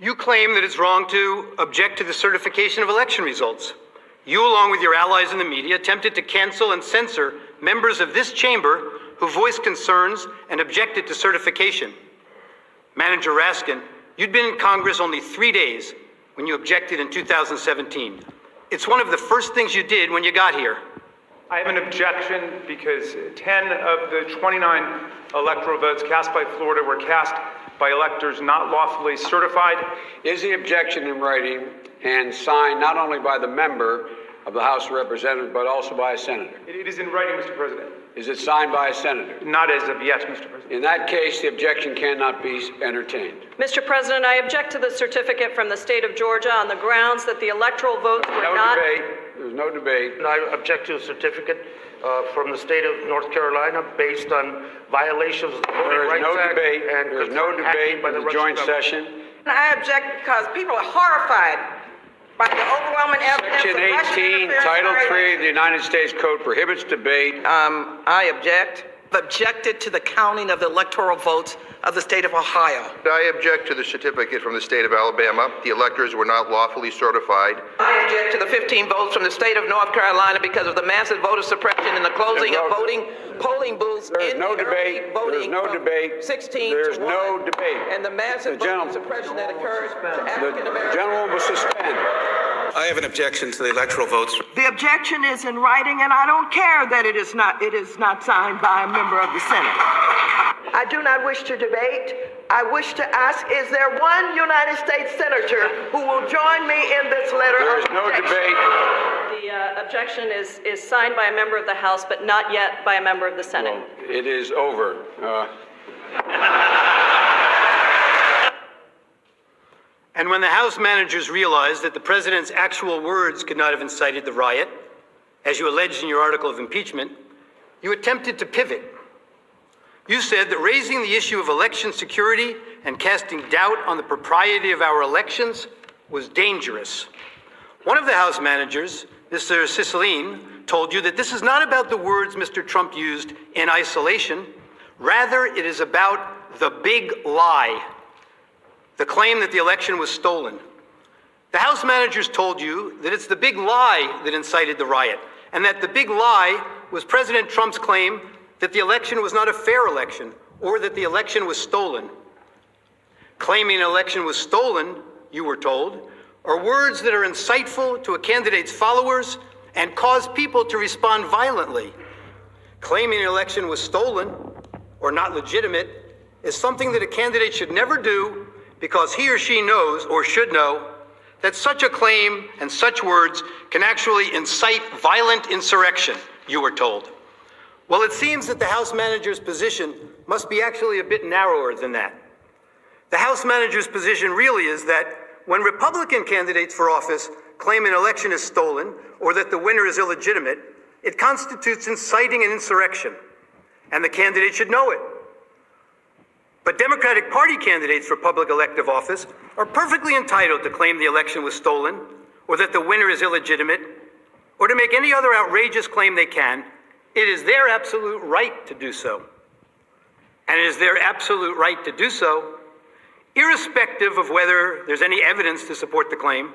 You claim that it's wrong to object to the certification of election results. You, along with your allies in the media, attempted to cancel and censor members of this chamber who voiced concerns and objected to certification. Manager Raskin, you'd been in Congress only 3 days when you objected in 2017. It's one of the first things you did when you got here. I have an objection because 10 of the 29 electoral votes cast by Florida were cast by electors not lawfully certified. Is the objection in writing and signed not only by the member of the House of Representatives, but also by a senator? It is in writing, Mr. President. Is it signed by a senator? Not as of yet, Mr. President. In that case, the objection cannot be entertained. Mr. President, I object to the certificate from the state of Georgia on the grounds that the electoral votes were not... There's no debate. And I object to a certificate from the state of North Carolina based on violations of the Voting Rights Act. There is no debate by the joint session. I object because people are horrified by the overwhelming evidence. Section 18, Title 3 of the United States Code prohibits debate. I object. Objected to the counting of the electoral votes of the state of Ohio. I object to the certificate from the state of Alabama. The electors were not lawfully certified. I object to the 15 votes from the state of North Carolina because of the massive voter suppression and the closing of polling booths. There's no debate. There's no debate. 16 There's to 1, no debate. And the massive voter suppression that occurred to African Americans. The gentleman was suspended. I have an objection to the electoral votes. The objection is in writing, and I don't care that it is not signed by a member of the Senate. I do not wish to debate. I wish to ask, is there one United States senator who will join me in this letter There's of no objection? debate. The objection is signed by a member of the House, but not yet by a member of the Senate. Well, it is over. And when the House managers realized that the president's actual words could not have incited the riot, as you alleged in your article of impeachment, you attempted to pivot. You said that raising the issue of election security and casting doubt on the propriety of our elections was dangerous. One of the House managers, Mr. Cicilline, told you that this is not about the words Mr. Trump used in isolation. Rather, it is about the big lie. The claim that the election was stolen. The House managers told you that it's the big lie that incited the riot, and that the big lie was President Trump's claim that the election was not a fair election, or that the election was stolen. Claiming an election was stolen, you were told, are words that are insightful to a candidate's followers and cause people to respond violently. Claiming an election was stolen, or not legitimate, is something that a candidate should never do, because he or she knows, or should know, that such a claim and such words can actually incite violent insurrection, you were told. Well, it seems that the House manager's position must be actually a bit narrower than that. The House manager's position really is that when Republican candidates for office claim an election is stolen or that the winner is illegitimate, it constitutes inciting an insurrection, and the candidate should know it. But Democratic Party candidates for public elective office are perfectly entitled to claim the election was stolen, or that the winner is illegitimate, or to make any other outrageous claim they can. It is their absolute right to do so. And it is their absolute right to do so, irrespective of whether there's any evidence to support the claim.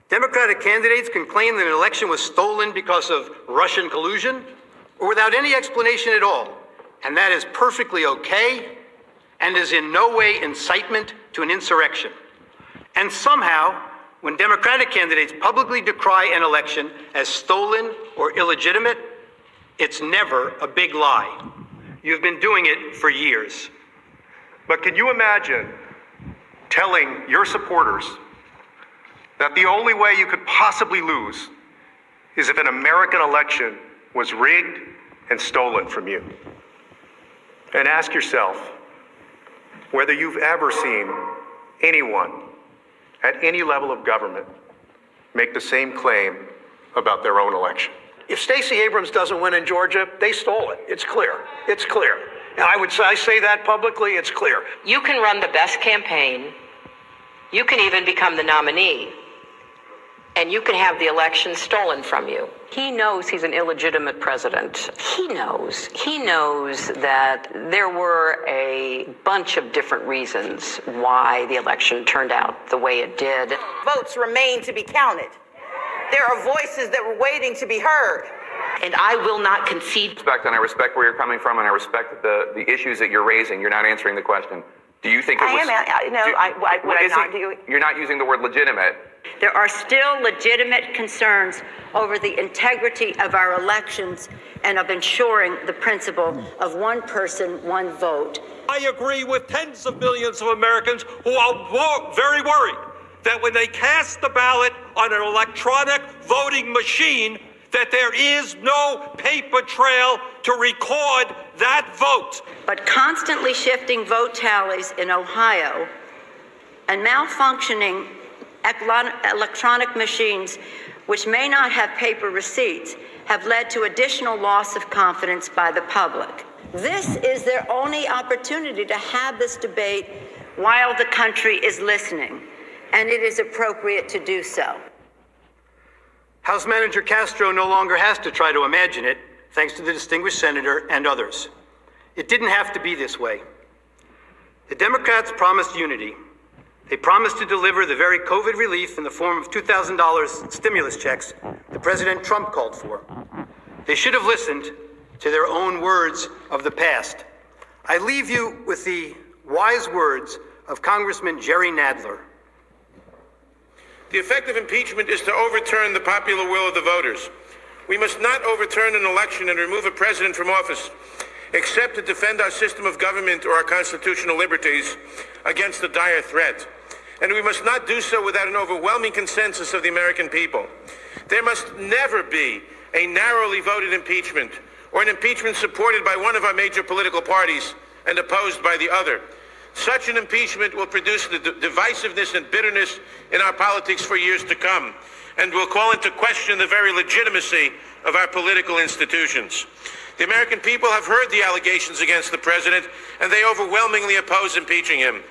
Democratic candidates can claim that an election was stolen because of Russian collusion, or without any explanation at all. And that is perfectly okay, and is in no way incitement to an insurrection. And somehow, when Democratic candidates publicly decry an election as stolen or illegitimate, it's never a big lie. You've been doing it for years. But can you imagine telling your supporters that the only way you could possibly lose is if an American election was rigged and stolen from you? And ask yourself whether you've ever seen anyone at any level of government make the same claim about their own election. If Stacey Abrams doesn't win in Georgia, they stole it. It's clear. It's clear. And I say that publicly, it's clear. You can run the best campaign. You can even become the nominee. and you can have the election stolen from you. He knows he's an illegitimate president. He knows that there were a bunch of different reasons why the election turned out the way it did. Votes remain to be counted. There are voices that were waiting to be heard. And I will not concede. And I respect where you're coming from, and I respect the issues that you're raising. You're not answering the question. Do you think it was... You're not using the word legitimate. There are still legitimate concerns over the integrity of our elections and of ensuring the principle of one person, one vote. I agree with tens of millions of Americans who are very worried that when they cast the ballot on an electronic voting machine, that there is no paper trail to record that vote. But constantly shifting vote tallies in Ohio and malfunctioning electronic machines, which may not have paper receipts, have led to additional loss of confidence by the public. This is their only opportunity to have this debate while the country is listening, and it is appropriate to do so. House Manager Castro no longer has to try to imagine it, thanks to the distinguished senator and others. It didn't have to be this way. The Democrats promised unity. They promised to deliver the very COVID relief in the form of $2,000 stimulus checks that President Trump called for. They should have listened to their own words of the past. I leave you with the wise words of Congressman Jerry Nadler. The effect of impeachment is to overturn the popular will of the voters. We must not overturn an election and remove a president from office, except to defend our system of government or our constitutional liberties against a dire threat. And we must not do so without an overwhelming consensus of the American people. There must never be a narrowly voted impeachment or an impeachment supported by one of our major political parties and opposed by the other. Such an impeachment will produce the divisiveness and bitterness in our politics for years to come, and will call into question the very legitimacy of our political institutions. The American people have heard the allegations against the president, and they overwhelmingly oppose impeaching him.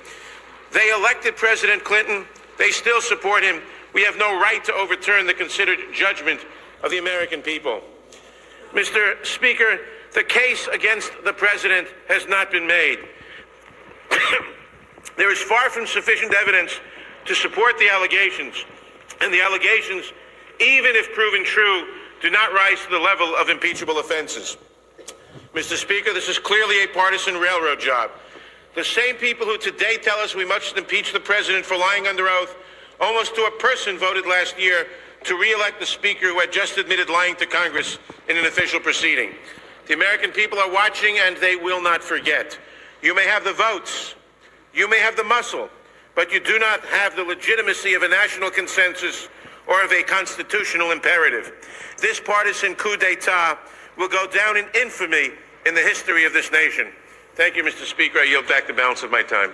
They elected President Clinton. They still support him. We have no right to overturn the considered judgment of the American people. Mr. Speaker, the case against the president has not been made. There is far from sufficient evidence to support the allegations, and the allegations, even if proven true, do not rise to the level of impeachable offenses. Mr. Speaker, this is clearly a partisan railroad job. The same people who today tell us we must impeach the president for lying under oath, almost to a person voted last year to re-elect the speaker who had just admitted lying to Congress in an official proceeding. The American people are watching, and they will not forget. You may have the votes, you may have the muscle, but you do not have the legitimacy of a national consensus or of a constitutional imperative. This partisan coup d'etat will go down in infamy in the history of this nation. Thank you, Mr. Speaker. I yield back the balance of my time.